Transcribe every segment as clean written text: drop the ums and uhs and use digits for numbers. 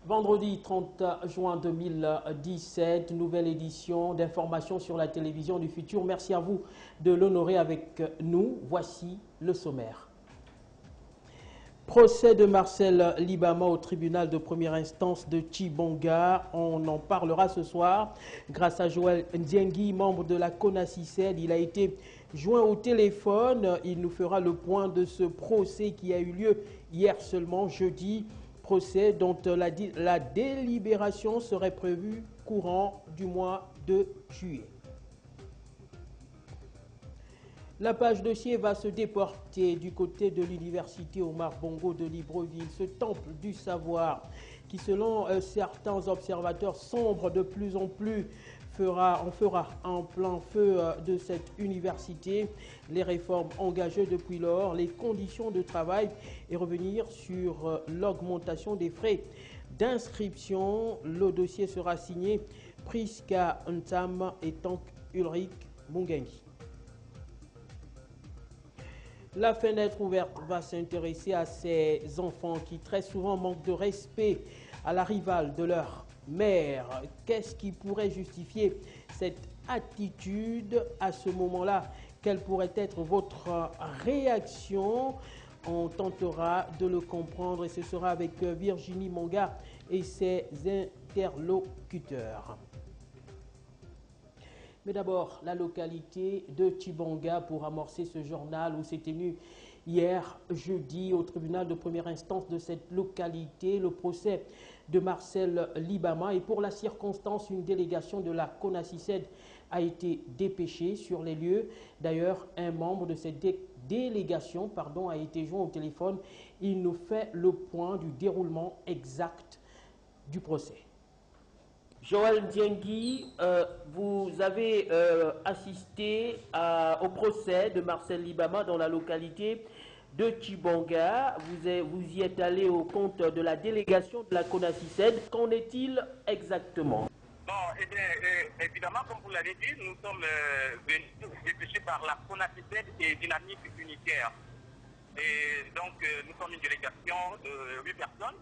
Vendredi 30 juin 2017, nouvelle édition d'information sur la télévision du futur. Merci à vous de l'honorer avec nous. Voici le sommaire. Procès de Marcel Libama au tribunal de première instance de Tchibonga. On en parlera ce soir grâce à Joël Ndiengui, membre de la CONACICED. Il a été joint au téléphone. Il nous fera le point de ce procès qui a eu lieu hier seulement, jeudi. Procès dont la délibération serait prévue courant du mois de juillet. La page dossier va se déporter du côté de l'université Omar Bongo de Libreville, ce temple du savoir qui, selon certains observateurs, sombre de plus en plus. On fera en plein feu de cette université les réformes engagées depuis lors, les conditions de travail et revenir sur l'augmentation des frais d'inscription. Le dossier sera signé Priska Ntam et Tank Ulrich Mungengi. La fenêtre ouverte va s'intéresser à ces enfants qui très souvent manquent de respect à la rivale de leur mère. Qu'est-ce qui pourrait justifier cette attitude à ce moment-là? Quelle pourrait être votre réaction? On tentera de le comprendre et ce sera avec Virginie Monga et ses interlocuteurs. Mais d'abord, la localité de Tchibonga pour amorcer ce journal où s'est tenu hier jeudi au tribunal de première instance de cette localité le procès de Marcel Libama. Et pour la circonstance, une délégation de la CONACICED a été dépêchée sur les lieux. D'ailleurs, un membre de cette délégation a été joint au téléphone. Il nous fait le point du déroulement exact du procès. Joël Ndiengui, vous avez assisté au procès de Marcel Libama dans la localité de Tchibonga. Vous y êtes allé au compte de la délégation de la CONACICED. Qu'en est-il exactement? Bon, eh bien, évidemment, comme vous l'avez dit, nous sommes venus dépêchés par la CONACICED et Dynamique Unitaire. Et donc, nous sommes une délégation de 8 personnes.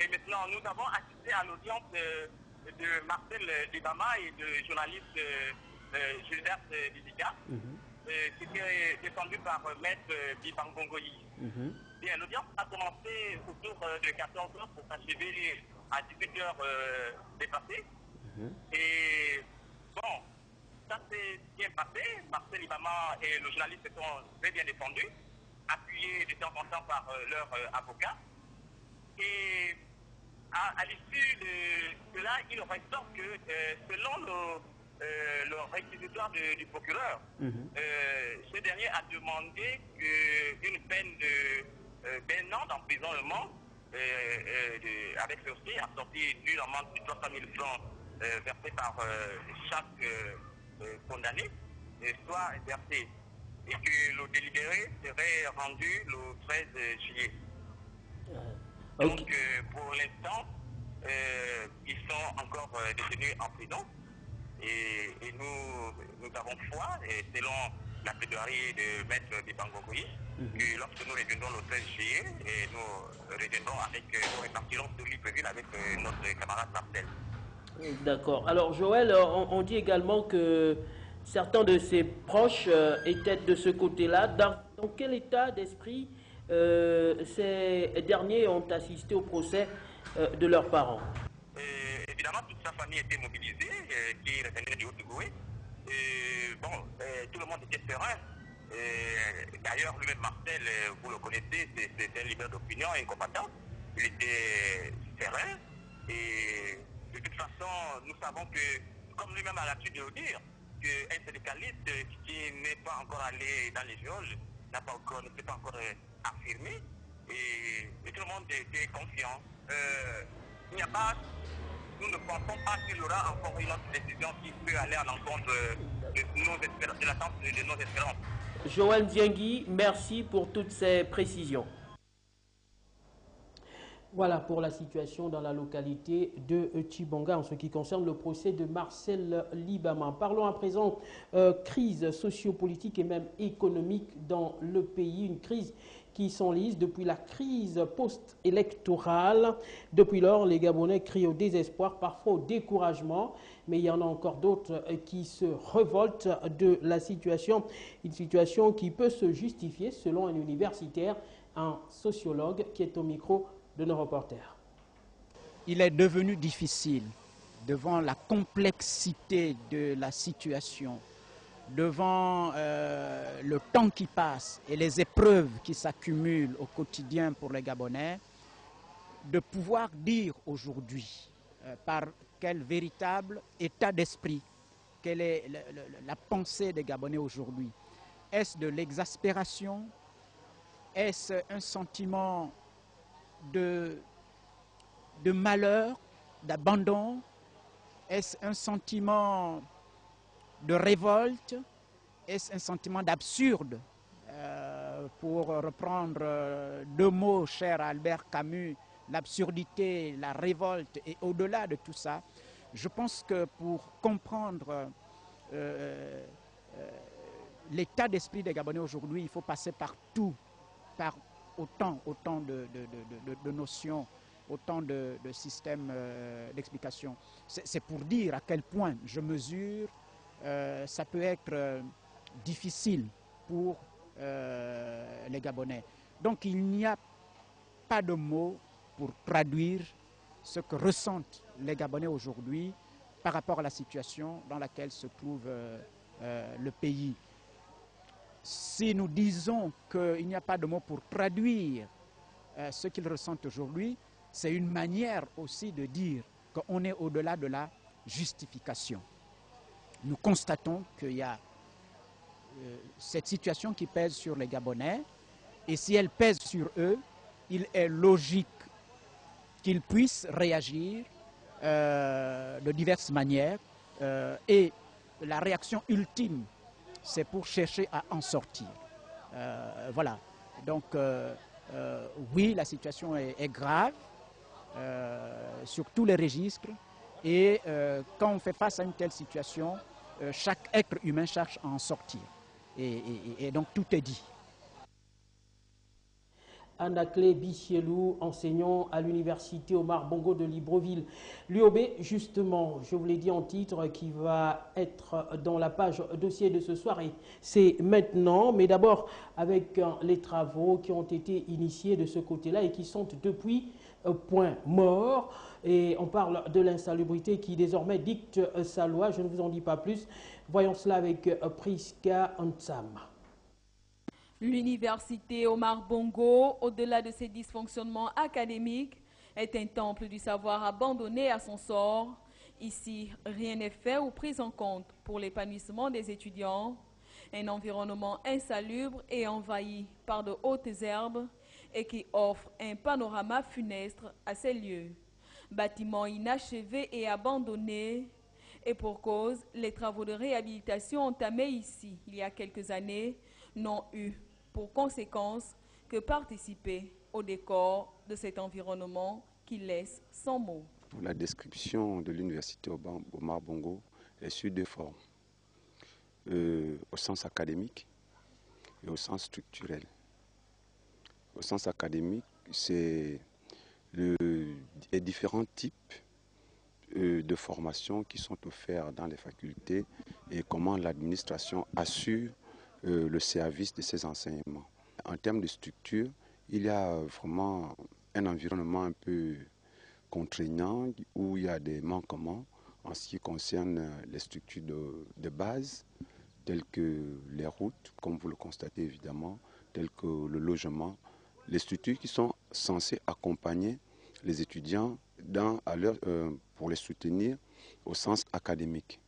Et maintenant, nous avons assisté à l'audience de Marcel Libama et de journaliste Gilbert Biziga, qui était défendu par Maître Bibangongoyi. Bien, l'audience a commencé autour de 14 h pour s'achever à 18 h dépassées. Et bon, ça s'est bien passé. Marcel Libama et le journaliste se sont très bien défendus, appuyés de temps en temps par leur avocat. Et à l'issue de cela, il ressort que selon le réquisitoire du procureur, ce dernier a demandé une peine d'un an d'emprisonnement avec sursis assorti d'une amende de 300 000 francs versée par chaque condamné soit versée et que le délibéré serait rendu le 13 juillet. Okay. Donc, pour l'instant, ils sont encore détenus en prison et nous avons foi, et selon la plaidoirie de Maître Bibangogoyi, que lorsque nous reviendrons le 13 juillet, et nous reviendrons avec, nous répartirons ce livre avec notre camarade Marcel. D'accord. Alors, Joël, on dit également que certains de ses proches étaient de ce côté-là. Dans quel état d'esprit ces derniers ont assisté au procès de leurs parents? Évidemment, toute sa famille était mobilisée, qui revenait du Haut-Ogooué. Bon, tout le monde était serein. D'ailleurs, lui-même Marcel, vous le connaissez, c'est un leader d'opinion et un combattant. Il était serein. Et de toute façon, nous savons que, comme lui-même a l'habitude de le dire, qu'un syndicaliste qui n'est pas encore allé dans les geôles ne s'est pas encore affirmé. Et tout le monde était confiant. Il n'y a pas, nous ne pensons pas qu'il y aura encore une autre décision qui peut aller à l'encontre de l'attente de nos espérances. Joël Diengui, merci pour toutes ces précisions. Voilà pour la situation dans la localité de Tchibonga en ce qui concerne le procès de Marcel Libama. Parlons à présent crise sociopolitique et même économique dans le pays, une crise qui s'enlise depuis la crise post-électorale. Depuis lors, les Gabonais crient au désespoir, parfois au découragement, mais il y en a encore d'autres qui se révoltent de la situation, une situation qui peut se justifier selon un universitaire, un sociologue qui est au micro de nos reporters. Il est devenu difficile, devant la complexité de la situation, devant le temps qui passe et les épreuves qui s'accumulent au quotidien pour les Gabonais, de pouvoir dire aujourd'hui par quel véritable état d'esprit, quelle est la pensée des Gabonais aujourd'hui. Est-ce de l'exaspération? Est-ce un sentiment de malheur, d'abandon? Est-ce un sentiment de révolte? Est-ce un sentiment d'absurde? Pour reprendre deux mots chers à Albert Camus, l'absurdité, la révolte, et au-delà de tout ça, je pense que pour comprendre l'état d'esprit des Gabonais aujourd'hui, il faut passer par tout, par autant de notions, autant de systèmes d'explication. C'est pour dire à quel point je mesure, ça peut être difficile pour les Gabonais. Donc il n'y a pas de mots pour traduire ce que ressentent les Gabonais aujourd'hui par rapport à la situation dans laquelle se trouve le pays. Si nous disons qu'il n'y a pas de mots pour traduire ce qu'ils ressentent aujourd'hui, c'est une manière aussi de dire qu'on est au-delà de la justification. Nous constatons qu'il y a cette situation qui pèse sur les Gabonais, et si elle pèse sur eux, il est logique qu'ils puissent réagir de diverses manières, et la réaction ultime, c'est pour chercher à en sortir. Voilà. Donc, oui, la situation est grave sur tous les registres. Et quand on fait face à une telle situation, chaque être humain cherche à en sortir. Et donc, tout est dit. Anaclé Bichielou, enseignant à l'université Omar Bongo de Libreville. L'UOB, justement, je vous l'ai dit en titre, qui va être dans la page dossier de ce soir, et c'est maintenant, mais d'abord avec les travaux qui ont été initiés de ce côté-là et qui sont depuis point mort. Et on parle de l'insalubrité qui désormais dicte sa loi. Je ne vous en dis pas plus. Voyons cela avec Priska Ansam. L'université Omar Bongo, au-delà de ses dysfonctionnements académiques, est un temple du savoir abandonné à son sort. Ici, rien n'est fait ou pris en compte pour l'épanouissement des étudiants. Un environnement insalubre et envahi par de hautes herbes et qui offre un panorama funeste à ces lieux. Bâtiments inachevés et abandonnés. Et pour cause, les travaux de réhabilitation entamés ici il y a quelques années n'ont eu pour conséquence que participer au décor de cet environnement qui laisse sans mots. La description de l'université Omar Bongo est sur deux formes, au sens académique et au sens structurel. Au sens académique, c'est les différents types de formations qui sont offerts dans les facultés et comment l'administration assure le service de ces enseignements. En termes de structure, il y a vraiment un environnement un peu contraignant où il y a des manquements en ce qui concerne les structures de base, telles que les routes, comme vous le constatez évidemment, telles que le logement, les structures qui sont censées accompagner les étudiants pour les soutenir au sens académique.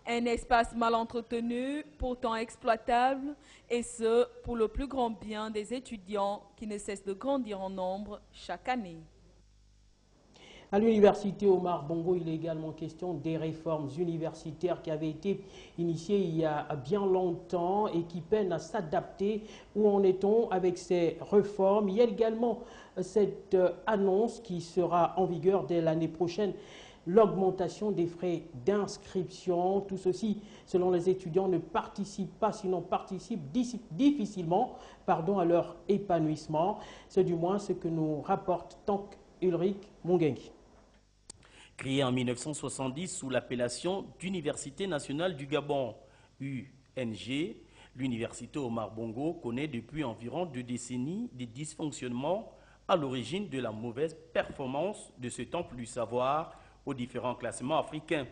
Un espace mal entretenu, pourtant exploitable, et ce, pour le plus grand bien des étudiants qui ne cessent de grandir en nombre chaque année. À l'université Omar Bongo, il est également question des réformes universitaires qui avaient été initiées il y a bien longtemps et qui peinent à s'adapter. Où en est-on avec ces réformes? Il y a également cette annonce qui sera en vigueur dès l'année prochaine, l'augmentation des frais d'inscription. Tout ceci, selon les étudiants, ne participe pas, sinon participe difficilement à leur épanouissement. C'est du moins ce que nous rapporte Tank Ulrich Mungengi. Créée en 1970 sous l'appellation d'Université nationale du Gabon, UNG, l'université Omar Bongo connaît depuis environ 2 décennies des dysfonctionnements à l'origine de la mauvaise performance de ce temple du savoir aux différents classements africains.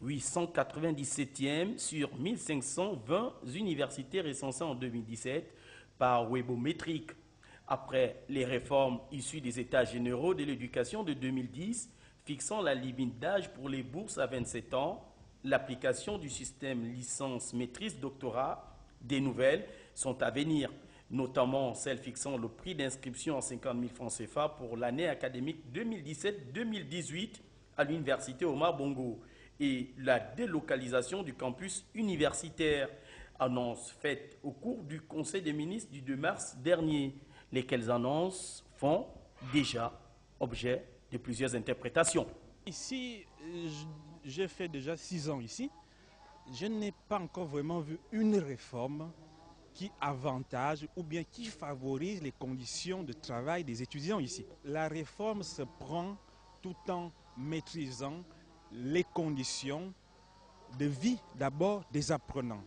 897e sur 1520 universités recensées en 2017 par Webométrique. Après les réformes issues des États généraux de l'éducation de 2010, fixant la limite d'âge pour les bourses à 27 ans, l'application du système licence, maîtrise, doctorat, des nouvelles sont à venir, notamment celles fixant le prix d'inscription en 50 000 francs CFA pour l'année académique 2017-2018 à l'université Omar Bongo et la délocalisation du campus universitaire, annonce faite au cours du Conseil des ministres du 2 mars dernier, lesquelles annonces font déjà objet de plusieurs interprétations. Ici, j'ai fait déjà 6 ans ici. Je n'ai pas encore vraiment vu une réforme qui avantage ou bien qui favorise les conditions de travail des étudiants ici. La réforme se prend tout en maîtrisant les conditions de vie d'abord des apprenants.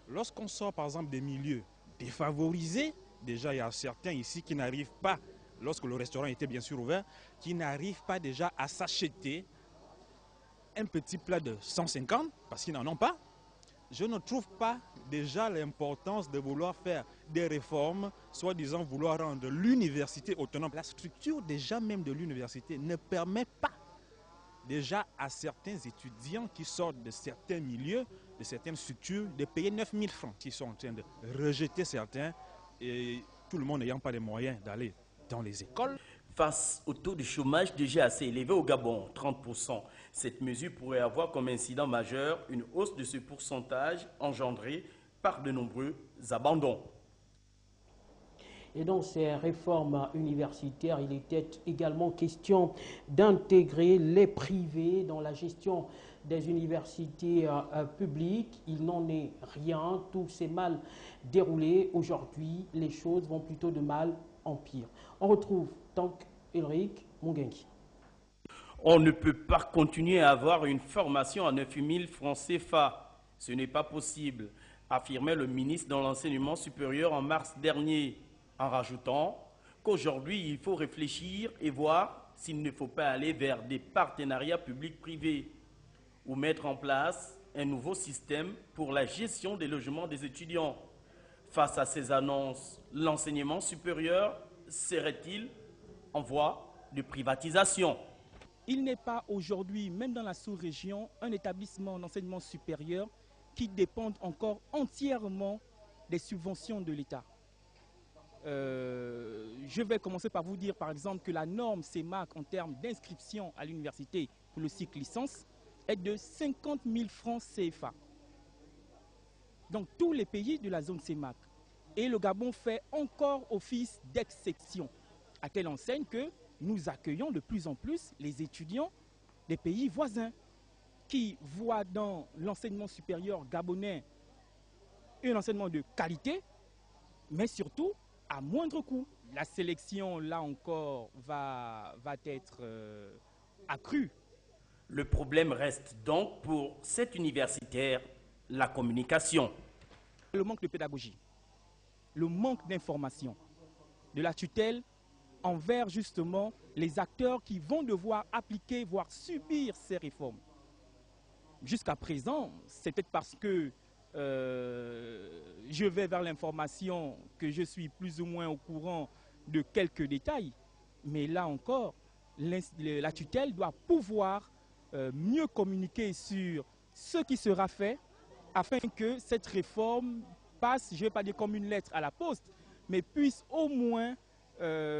Lorsqu'on sort par exemple des milieux défavorisés, déjà il y a certains ici qui n'arrivent pas, lorsque le restaurant était bien sûr ouvert, qui n'arrivent pas déjà à s'acheter un petit plat de 150 parce qu'ils n'en ont pas. Je ne trouve pas déjà l'importance de vouloir faire des réformes, soi-disant vouloir rendre l'université autonome. La structure déjà même de l'université ne permet pas déjà à certains étudiants qui sortent de certains milieux, de certaines structures, de payer 9 000 francs. Ils sont en train de rejeter certains et tout le monde n'ayant pas les moyens d'aller dans les écoles. Face au taux de chômage déjà assez élevé au Gabon, 30%, cette mesure pourrait avoir comme incident majeur une hausse de ce pourcentage engendré par de nombreux abandons. Et dans ces réformes universitaires, il était également question d'intégrer les privés dans la gestion des universités publiques. Il n'en est rien, tout s'est mal déroulé. Aujourd'hui, les choses vont plutôt de mal en pire. On retrouve Tank Ulrich Mungengi. On ne peut pas continuer à avoir une formation à 9 000 francs CFA. Ce n'est pas possible, affirmait le ministre de l'Enseignement supérieur en mars dernier, en rajoutant qu'aujourd'hui, il faut réfléchir et voir s'il ne faut pas aller vers des partenariats publics-privés ou mettre en place un nouveau système pour la gestion des logements des étudiants. Face à ces annonces, l'enseignement supérieur serait-il en voie de privatisation? Il n'est pas aujourd'hui, même dans la sous-région, un établissement d'enseignement supérieur qui dépend encore entièrement des subventions de l'État. Je vais commencer par vous dire, par exemple, que la norme CEMAC en termes d'inscription à l'université pour le cycle licence est de 50 000 francs CFA. Dans tous les pays de la zone CEMAC. Et le Gabon fait encore office d'exception, à telle enseigne que nous accueillons de plus en plus les étudiants des pays voisins qui voient dans l'enseignement supérieur gabonais un enseignement de qualité, mais surtout à moindre coût. La sélection, là encore, va être accrue. Le problème reste donc pour cet universitaire la communication. Le manque de pédagogie, le manque d'information, de la tutelle envers justement les acteurs qui vont devoir appliquer, voire subir ces réformes. Jusqu'à présent, c'est peut-être parce que je vais vers l'information que je suis plus ou moins au courant de quelques détails. Mais là encore, la tutelle doit pouvoir mieux communiquer sur ce qui sera fait afin que cette réforme passe, je ne vais pas dire comme une lettre à la poste, mais puisse au moins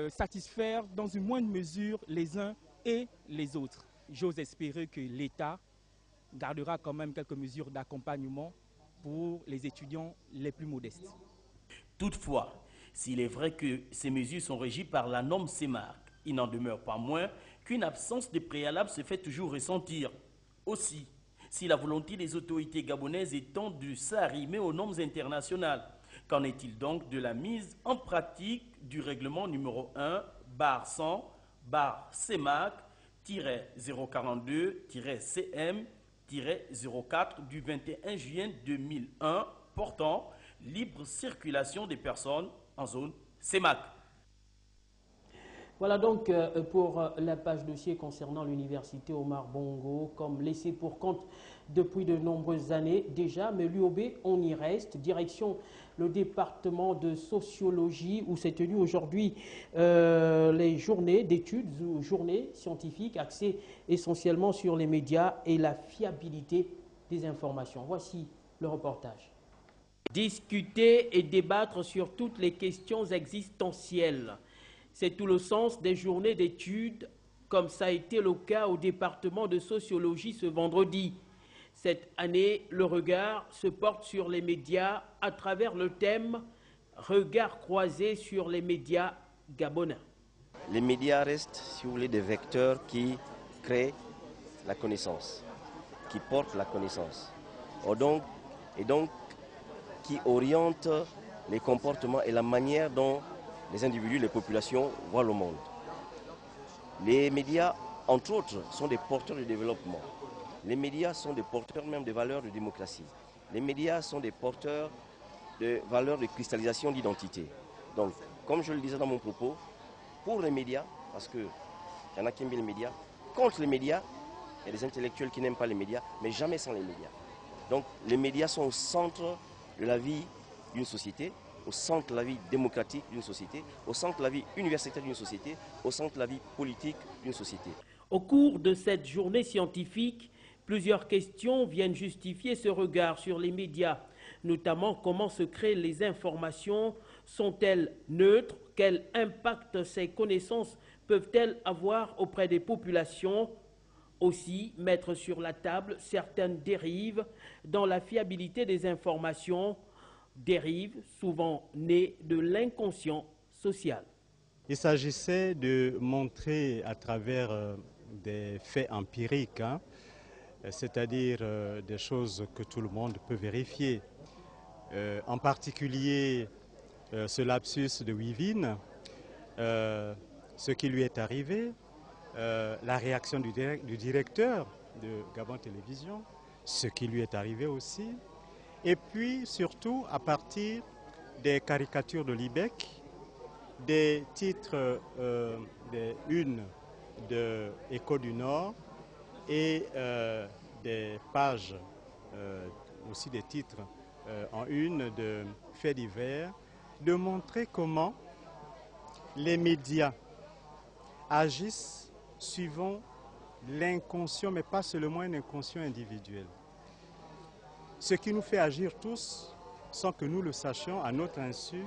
satisfaire dans une moindre mesure les uns et les autres. J'ose espérer que l'État gardera quand même quelques mesures d'accompagnement pour les étudiants les plus modestes. Toutefois, s'il est vrai que ces mesures sont régies par la norme CEMAC, il n'en demeure pas moins qu'une absence de préalable se fait toujours ressentir. Aussi, si la volonté des autorités gabonaises étant de s'arrimer aux normes internationales, qu'en est-il donc de la mise en pratique du règlement numéro 1/100/CEMAC-042-CM-04 du 21 juin 2001 portant libre circulation des personnes en zone CEMAC. Voilà donc pour la page dossier concernant l'université Omar Bongo, comme laissé pour compte depuis de nombreuses années déjà, mais l'UOB, on y reste. Direction le département de sociologie où s'est tenu aujourd'hui les journées d'études ou journées scientifiques axées essentiellement sur les médias et la fiabilité des informations. Voici le reportage. Discuter et débattre sur toutes les questions existentielles. C'est tout le sens des journées d'études, comme ça a été le cas au département de sociologie ce vendredi. Cette année, le regard se porte sur les médias à travers le thème « Regard croisé sur les médias gabonais ». Les médias restent, si vous voulez, des vecteurs qui créent la connaissance, qui portent la connaissance, et donc qui orientent les comportements et la manière dont les individus, les populations voient le monde. Les médias, entre autres, sont des porteurs de développement. Les médias sont des porteurs même de valeurs de démocratie. Les médias sont des porteurs de valeurs de cristallisation d'identité. Donc, comme je le disais dans mon propos, pour les médias, parce qu'il y en a qui aiment bien les médias, contre les médias, il y a des intellectuels qui n'aiment pas les médias, mais jamais sans les médias. Donc, les médias sont au centre de la vie d'une société, au centre de la vie démocratique d'une société, au centre de la vie universitaire d'une société, au centre de la vie politique d'une société. Au cours de cette journée scientifique, plusieurs questions viennent justifier ce regard sur les médias, notamment comment se créent les informations, sont-elles neutres, quel impact ces connaissances peuvent-elles avoir auprès des populations, aussi mettre sur la table certaines dérives dans la fiabilité des informations, dérives souvent nées de l'inconscient social. Il s'agissait de montrer à travers des faits empiriques, c'est-à-dire des choses que tout le monde peut vérifier. En particulier ce lapsus de Wivine, ce qui lui est arrivé, la réaction du directeur de Gabon Télévision, ce qui lui est arrivé aussi, et puis surtout à partir des caricatures de Libec, des titres des unes de Écho du Nord et des pages, aussi des titres en une de Faits divers, de montrer comment les médias agissent suivant l'inconscient, mais pas seulement un inconscient individuel. Ce qui nous fait agir tous sans que nous le sachions à notre insu.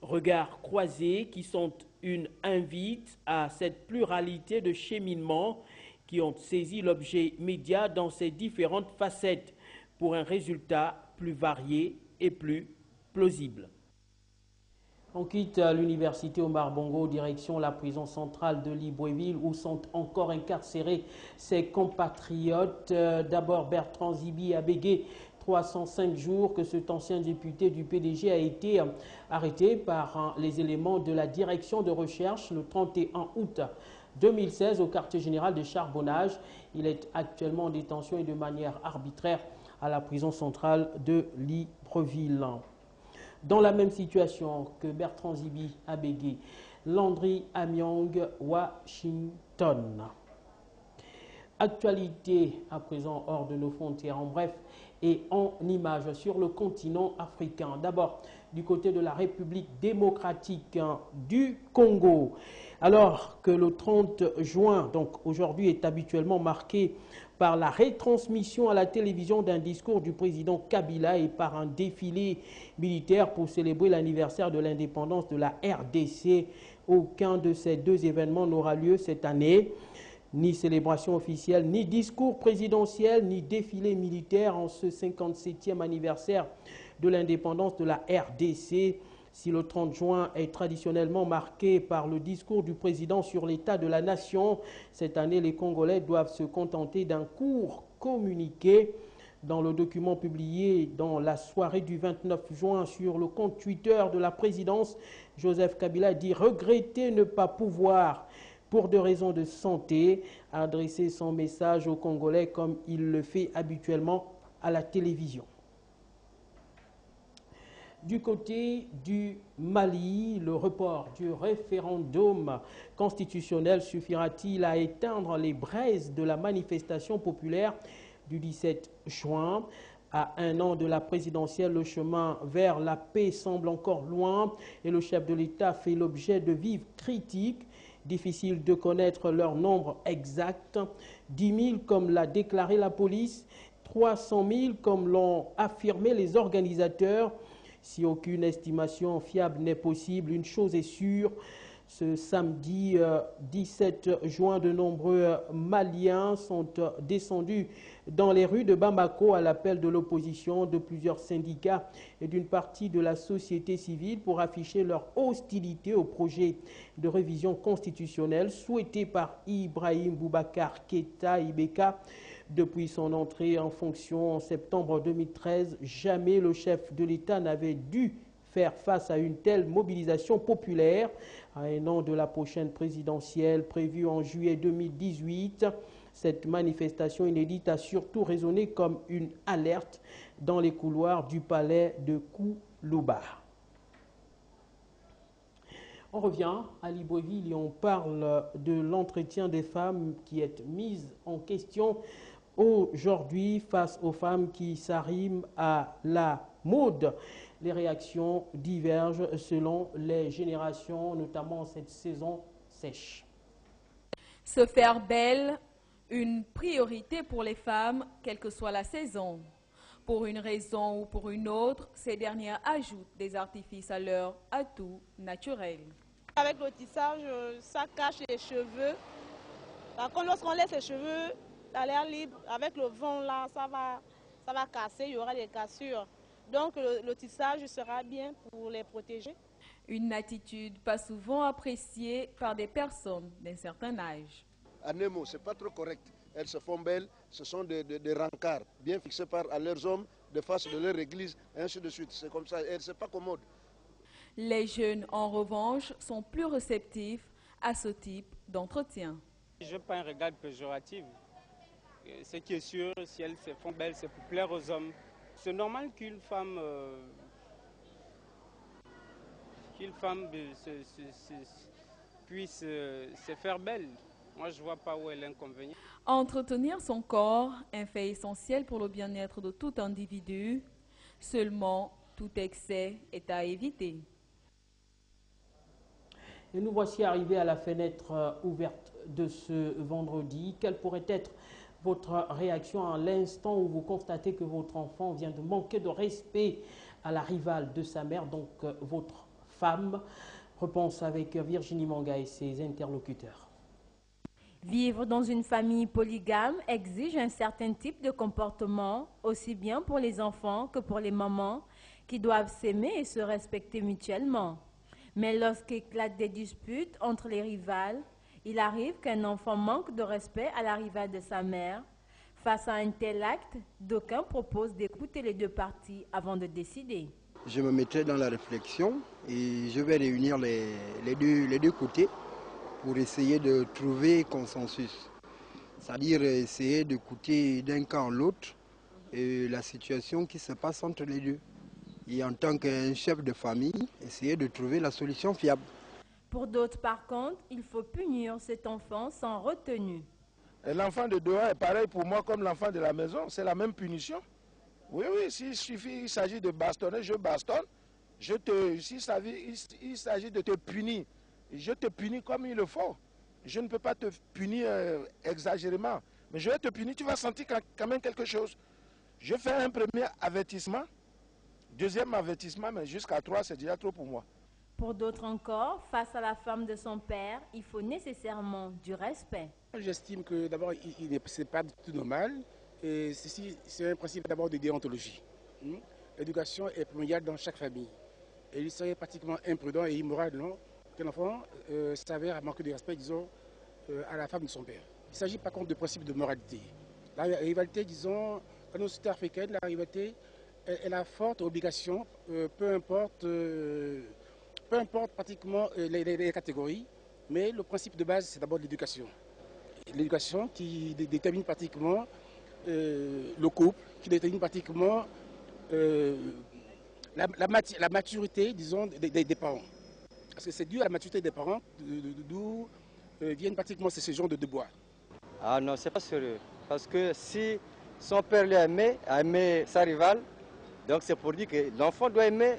Regards croisés qui sont une invite à cette pluralité de cheminements qui ont saisi l'objet média dans ses différentes facettes pour un résultat plus varié et plus plausible. On quitte l'université Omar Bongo, direction la prison centrale de Libreville où sont encore incarcérés ses compatriotes. D'abord Bertrand Zibi Abégué, 305 jours que cet ancien député du PDG a été arrêté par les éléments de la direction de recherche le 31 août 2016 au quartier général de Charbonnage. Il est actuellement en détention et de manière arbitraire à la prison centrale de Libreville. Dans la même situation que Bertrand Zibi Abégué, Landry Amiong, Washington. Actualité à présent hors de nos frontières, en bref et en images sur le continent africain. D'abord, du côté de la République démocratique du Congo. Alors que le 30 juin, donc aujourd'hui, est habituellement marqué par la retransmission à la télévision d'un discours du président Kabila et par un défilé militaire pour célébrer l'anniversaire de l'indépendance de la RDC. Aucun de ces deux événements n'aura lieu cette année. Ni célébration officielle, ni discours présidentiel, ni défilé militaire en ce 57e anniversaire de l'indépendance de la RDC. Si le 30 juin est traditionnellement marqué par le discours du président sur l'état de la nation, cette année, les Congolais doivent se contenter d'un court communiqué. Dans le document publié dans la soirée du 29 juin sur le compte Twitter de la présidence, Joseph Kabila dit regretter ne pas pouvoir, pour des raisons de santé, adresser son message aux Congolais comme il le fait habituellement à la télévision. Du côté du Mali, le report du référendum constitutionnel suffira-t-il à éteindre les braises de la manifestation populaire du 17 juin? À un an de la présidentielle, le chemin vers la paix semble encore loin et le chef de l'État fait l'objet de vives critiques. Difficile de connaître leur nombre exact. 10 000 comme l'a déclaré la police, 300 000 comme l'ont affirmé les organisateurs. Si aucune estimation fiable n'est possible, une chose est sûre, ce samedi 17 juin, de nombreux Maliens sont descendus dans les rues de Bamako à l'appel de l'opposition, de plusieurs syndicats et d'une partie de la société civile pour afficher leur hostilité au projet de révision constitutionnelle souhaité par Ibrahim Boubacar Keïta Ibeka. Depuis son entrée en fonction en septembre 2013, jamais le chef de l'État n'avait dû faire face à une telle mobilisation populaire. À un an de la prochaine présidentielle prévue en juillet 2018, cette manifestation inédite a surtout résonné comme une alerte dans les couloirs du palais de Koulouba. On revient à Libreville et on parle de l'entretien des femmes qui est mise en question aujourd'hui face aux femmes qui s'arriment à la mode. Les réactions divergent selon les générations, notamment cette saison sèche. Se faire belle, une priorité pour les femmes, quelle que soit la saison. Pour une raison ou pour une autre, ces dernières ajoutent des artifices à leur atout naturel. Avec le tissage, ça cache les cheveux. Par contre, lorsqu'on laisse les cheveux à l'air libre, avec le vent là, ça va casser, il y aura des cassures. Donc le tissage sera bien pour les protéger. Une attitude pas souvent appréciée par des personnes d'un certain âge. À Nemo, ce n'est pas trop correct. Elles se font belles, ce sont des rencarts bien fixés à leurs hommes, de face de leur église, et ainsi de suite. C'est comme ça, et ce n'est pas commode. Les jeunes, en revanche, sont plus réceptifs à ce type d'entretien. Je n'ai pas un regard péjoratif. Ce qui est sûr, si elles se font belles, c'est pour plaire aux hommes. C'est normal qu'une femme puisse se faire belle. Moi, je ne vois pas où est l'inconvénient. Entretenir son corps, un fait essentiel pour le bien-être de tout individu. Seulement, tout excès est à éviter. Et nous voici arrivés à la fenêtre ouverte de ce vendredi. Quelle pourrait être votre réaction à l'instant où vous constatez que votre enfant vient de manquer de respect à la rivale de sa mère, donc votre femme? Réponse avec Virginie Manga et ses interlocuteurs. Vivre dans une famille polygame exige un certain type de comportement, aussi bien pour les enfants que pour les mamans, qui doivent s'aimer et se respecter mutuellement. Mais lorsqu'éclatent des disputes entre les rivales, il arrive qu'un enfant manque de respect à la rivale de sa mère. Face à un tel acte, d'aucuns proposent d'écouter les deux parties avant de décider. Je me mettrai dans la réflexion et je vais réunir les deux côtés pour essayer de trouver consensus. C'est-à-dire essayer d'écouter d'un camp l'autre la situation qui se passe entre les deux. Et en tant qu'un chef de famille, essayer de trouver la solution fiable. Pour d'autres, par contre, il faut punir cet enfant sans retenue. L'enfant de dehors est pareil pour moi comme l'enfant de la maison, c'est la même punition. Oui, il s'agit de bastonner, je bastonne. S'il s'agit de te punir, je te punis comme il le faut. Je ne peux pas te punir exagérément, mais je vais te punir, tu vas sentir quand même quelque chose. Je fais un premier avertissement, deuxième avertissement, mais jusqu'à 3, c'est déjà trop pour moi. Pour d'autres encore, face à la femme de son père, il faut nécessairement du respect. J'estime que d'abord, ce n'est pas du tout normal. Et ceci, c'est un principe d'abord de déontologie. L'éducation est primordiale dans chaque famille. Et il serait pratiquement imprudent et immoral qu'un enfant s'avère manquer de respect, disons, à la femme de son père. Il s'agit par contre de principe de moralité. La rivalité, disons, dans nos sociétés africaines, la rivalité est la forte obligation, peu importe pratiquement les catégories, mais le principe de base, c'est d'abord l'éducation. L'éducation qui détermine pratiquement le couple, qui détermine pratiquement la maturité, disons, des parents. Parce que c'est dû à la maturité des parents d'où viennent pratiquement ces genres de déboires. Ah non, c'est pas sérieux. Parce que si son père l'a aimé sa rivale, donc c'est pour dire que l'enfant doit aimer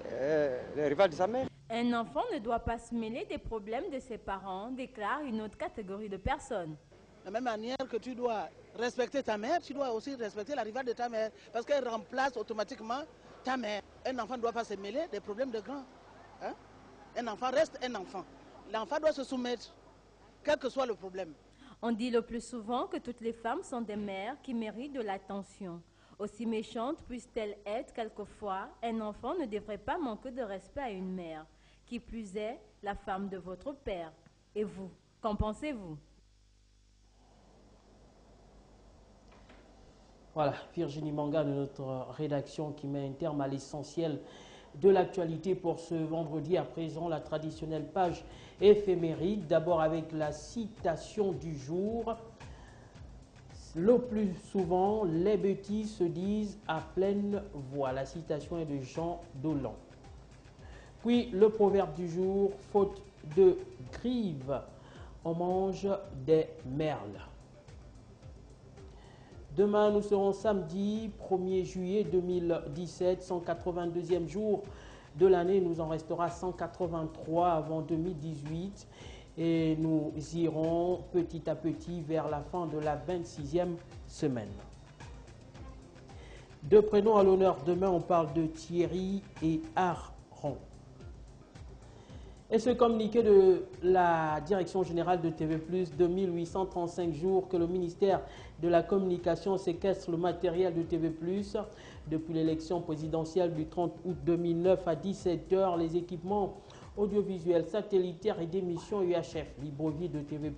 le rival de sa mère. Un enfant ne doit pas se mêler des problèmes de ses parents, déclare une autre catégorie de personnes. De la même manière que tu dois respecter ta mère, tu dois aussi respecter la rivale de ta mère, parce qu'elle remplace automatiquement ta mère. Un enfant ne doit pas se mêler des problèmes de grands. Hein? Un enfant reste un enfant. L'enfant doit se soumettre, quel que soit le problème. On dit le plus souvent que toutes les femmes sont des mères qui méritent de l'attention. Aussi méchantes puissent-elles être quelquefois, un enfant ne devrait pas manquer de respect à une mère. Qui plus est, la femme de votre père. Et vous, qu'en pensez-vous? Voilà, Virginie Manga de notre rédaction qui met un terme à l'essentiel de l'actualité pour ce vendredi. À présent, la traditionnelle page éphéméride, d'abord avec la citation du jour. Le plus souvent, les bêtises se disent à pleine voix. La citation est de Jean Dolan. Puis le proverbe du jour, faute de grive, on mange des merles. Demain, nous serons samedi 1er juillet 2017, 182e jour de l'année. Il nous en restera 183 avant 2018 et nous irons petit à petit vers la fin de la 26e semaine. Deux prénoms à l'honneur. Demain, on parle de Thierry et Aaron. Et ce communiqué de la Direction générale de TV+, 2835 jours que le ministère de la Communication séquestre le matériel de TV+. Depuis l'élection présidentielle du 30 août 2009 à 17 h, les équipements audiovisuels, satellitaires et d'émissions UHF, Libreville de TV+,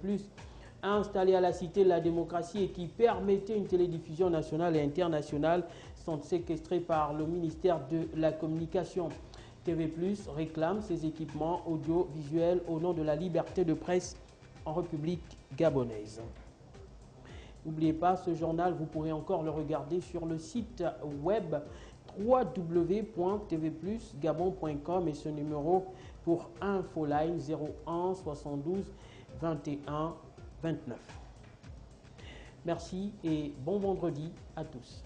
installés à la Cité de la Démocratie et qui permettaient une télédiffusion nationale et internationale, sont séquestrés par le ministère de la Communication. TV+ réclame ces équipements audiovisuels au nom de la liberté de presse en République gabonaise. N'oubliez pas, ce journal, vous pourrez encore le regarder sur le site web www.tvplusgabon.com et ce numéro pour Infoline 01 72 21 29. Merci et bon vendredi à tous.